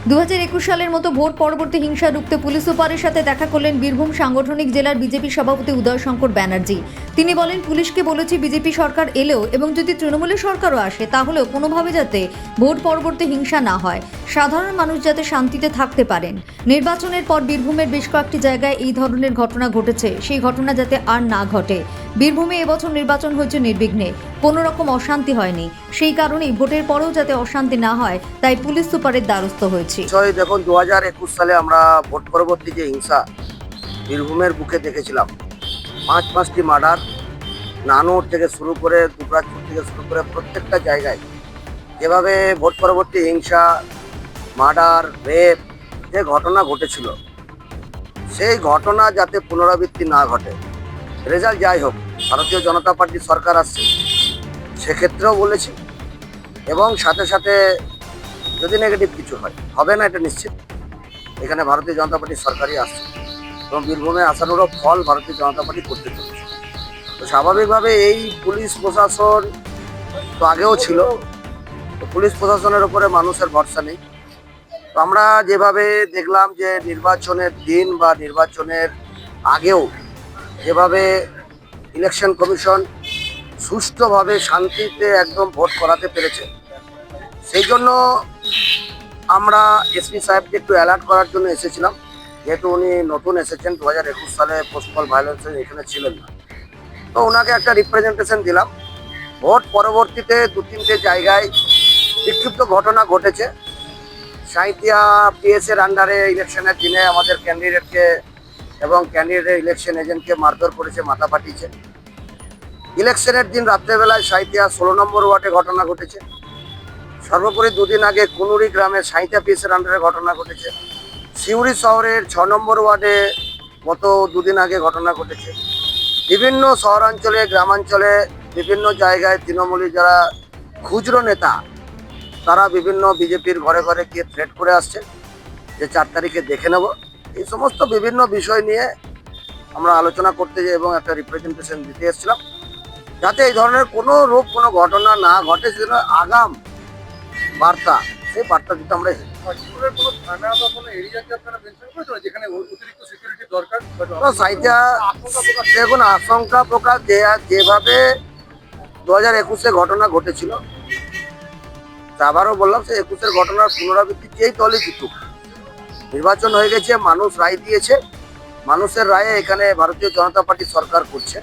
2021 সালের মতো ভোট পরবর্তী হিংসা রুখতে পুলিশ সুপারের সাথে দেখা করলেন বীরভূম সাংগঠনিক জেলার বিজেপি সভাপতি উদয় শঙ্কর ব্যানার্জি। তিনি বলেন, পুলিশকে বলেছি বিজেপি সরকার এলেও এবং যদি তৃণমূলের সরকারও আসে তাহলেও কোনোভাবে যাতে ভোট পরবর্তী হিংসা না হয়, সাধারণ মানুষ যাতে শান্তিতে থাকতে পারেন। নির্বাচনের পর বীরভূমের বেশ কয়েকটি জায়গায় এই ধরনের ঘটনা ঘটেছে, সেই ঘটনা যাতে আর না ঘটে। বীরভূমে এবছর নির্বাচন হয়েছে নির্বিঘ্নে, কোনো রকম অশান্তি হয়নি। সেই কারণেই ভোটের পরেও যাতে অশান্তি না হয় তাই পুলিশ সুপারের দ্বারস্থ হয়েছে। দেখুন 2021 সালে আমরা ভোট পরবর্তী যে হিংসা বীরভূমের বুকে দেখেছিলাম, পাঁচটি মার্ডার, নানুর থেকে শুরু করে দুবরাজপুর থেকে শুরু করে প্রত্যেকটা জায়গায় যেভাবে ভোট পরবর্তী হিংসা, মার্ডার, রেপ যে ঘটনা ঘটেছিল, সেই ঘটনা যাতে পুনরাবৃত্তি না ঘটে। রেজাল্ট যাই হোক, ভারতীয় জনতা পার্টির সরকার আসছে সেক্ষেত্রেও বলেছি, এবং সাথে সাথে যদি নেগেটিভ কিছু হবে না এটা নিশ্চিত। এখানে ভারতীয় জনতা পার্টির সরকারই আসছে এবং বীরভূমে আসানোরও ফল ভারতীয় জনতা পার্টি করতে চলেছে। তো স্বাভাবিকভাবে এই পুলিশ প্রশাসন তো আগেও ছিল, তো পুলিশ প্রশাসনের উপরে মানুষের ভরসা নেই। তো আমরা যেভাবে দেখলাম যে নির্বাচনের দিন বা নির্বাচনের আগেও যেভাবে ইলেকশন কমিশন সুষ্ঠুভাবে শান্তিতে একদম ভোট করাতে পেরেছে, সেই জন্য আমরা এসপি সাহেবকে একটু অ্যালার্ট করার জন্য এসেছিলাম। যেহেতু উনি নতুন এসেছেন, 2021 সালে পোস্টপল ভায়োলেন্সের এখানে ছিলেন না, তো ওনাকে একটা রিপ্রেজেন্টেশন দিলাম। ভোট পরবর্তীতে 2-3টে জায়গায় বিক্ষিপ্ত ঘটনা ঘটেছে। সাঁইতিয়া পিএসের আন্ডারে ইলেকশনের দিনে আমাদের ক্যান্ডিডেটকে এবং ক্যান্ডিডেট ইলেকশন এজেন্টকে মারধর করেছে, মাথা ফাটিয়েছে। ইলেকশনের দিন রাত্রেবেলায় সাঁইতিয়া 16 নম্বর ওয়ার্ডে ঘটনা ঘটেছে। সর্বোপরি 2 দিন আগে কুনুরি গ্রামে সাঁইতিয়া পিএসের আন্ডারে ঘটনা ঘটেছে। সিউড়ি শহরের 6 নম্বর ওয়ার্ডে গত 2 দিন আগে ঘটনা ঘটেছে। বিভিন্ন শহরাঞ্চলে, গ্রামাঞ্চলে, বিভিন্ন জায়গায় তৃণমূলী যারা খুচরো নেতা, তারা বিভিন্ন বিজেপির ঘরে ঘরে গিয়ে থ্রেট করে আসছে যে 4 তারিখে দেখে নেব। এই সমস্ত বিভিন্ন বিষয় নিয়ে আমরা আলোচনা করতে যাই এবং একটা রিপ্রেজেন্টেশন দিতে এসেছিলাম, যাতে এই ধরনের কোনো রূপ কোনো ঘটনা না ঘটে, সেজন্য আগাম বার্তা, সেই বার্তা দিতে আমরা দেখুন আশঙ্কা প্রকাশ যেভাবে 2021-এ ঘটনা ঘটেছিল, আবারও বললাম সে 21-এর ঘটনার পুনরাবৃত্তি যেই দলই জিতুক, নির্বাচন হয়ে গেছে, মানুষ রায় দিয়েছে, মানুষের রায়ে এখানে ভারতীয় জনতা পার্টি সরকার করছে।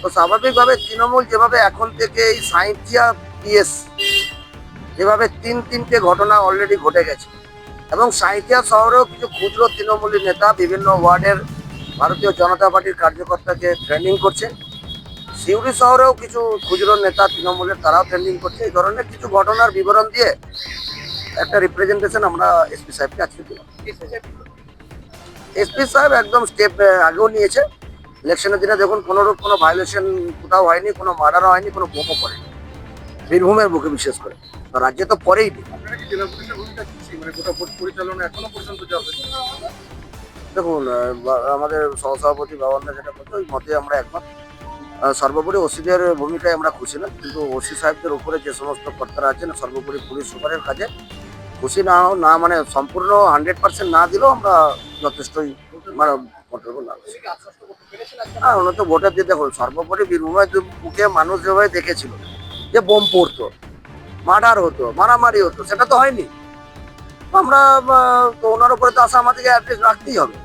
তো স্বাভাবিকভাবে তৃণমূল যেভাবে এখন থেকে এই সাঁইতিয়া পিএস যেভাবে 3টে ঘটনা অলরেডি ঘটে গেছে, এবং সাঁইতিয়া শহরেও কিছু ক্ষুদ্র তৃণমূলী নেতা বিভিন্ন ওয়ার্ডের ভারতীয় জনতা পার্টির কার্যকর্তাকে ট্রেনিং করছে। সিউড়ি শহরেও কিছু খুচরো নেতা তৃণমূলের, তারাও ট্রেনিং করছে। এই ধরনের কিছু ঘটনার বিবরণ দিয়ে একটা রিপ্রেজেন্টেশন আমরা এসপি সাহেবকে আজকে দিলাম। এসপি সাহেব একদম স্টেপ আগেও নিয়েছে। ইলেকশনের দিনে দেখুন কোনো ভায়োলেশন কোথাও হয়নি, কোনো মার্ডারও হয়নি, কোনো বোমও পড়েনি বীরভূমের বুকে, বিশেষ করে রাজ্যে তো পরেই নেই। দেখুন আমাদের সহসভাপতি বাবানদা যেটা বলতো, ওই মতে আমরা একমত। সর্বোপরি ওসিদের ভূমিকায় আমরা খুশি না, কিন্তু ওসি সাহেবদের উপরে যে সমস্ত কর্তারা আছেন, সর্বোপরি পুলিশ সুপারের কাজে খুশি না মানে সম্পূর্ণ 100% না দিলেও আমরা যথেষ্টই কন্ট্রোল না। হ্যাঁ, ওনার তো ভোটার দিয়ে দেখুন, সর্বোপরি বীরভূমের বুকে মানুষ যেভাবে দেখেছিল যে বোম পড়তো, মার্ডার হতো, মারামারি হতো, সেটা তো হয়নি। আমরা তো ওনার উপরে তো আশা আমাদেরকে অ্যাটলিস্ট রাখতেই হবে।